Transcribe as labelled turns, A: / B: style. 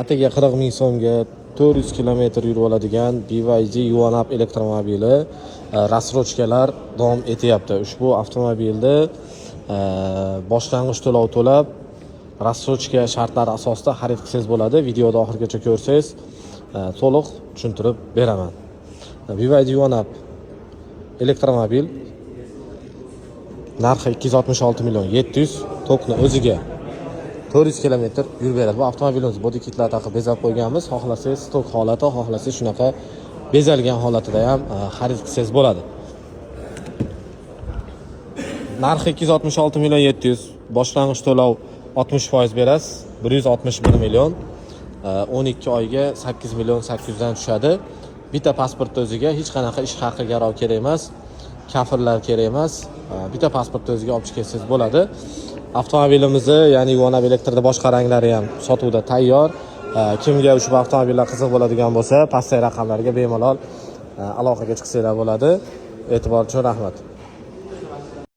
A: Atigi 40 ming so'mga 400 kilometr yurib oladigan BYD Yuanap elektromobili rassrochkalar davom etyapti. Ushbu avtomobilni boshlang'ich to'lov to'lab, rassrochka shartlari asosida xarid qilsangiz bo'ladi. Videoda oxirigacha ko'rsangiz to'liq tushuntirib beraman. BYD Yuanap elektromobil narxi 266 million 700, tokni o'ziga 400 kilometr yurib beradi. Bu avtomobilimiz body kitlar taqib bezab qo'yganmiz. Xohlasangiz stok holati, xohlasangiz shunaqa bezalgan holatida ham xarid qilsangiz bo'ladi. Narxi 266 million 700, boshlang'ich to'lov 60% berasiz, 161 million. 12 oyga 8 million 800 dan tushadi. Bitta pasport o'ziga, hech qanaqa ish haqi garov kerak emas, kafirlar kerak emas. Bitta pasport o'ziga olib chiqsangiz bo'ladi. Avtomobilimizni, ya'ni Yuanap elektrda boshqa ranglari ham sotuvda tayyor. Kimga ushbu avtomobillar qiziq bo'ladigan bo'lsa, pastdagi raqamlarga bemalol aloqaga chiqsanglar bo'ladi. E'tibor uchun rahmat.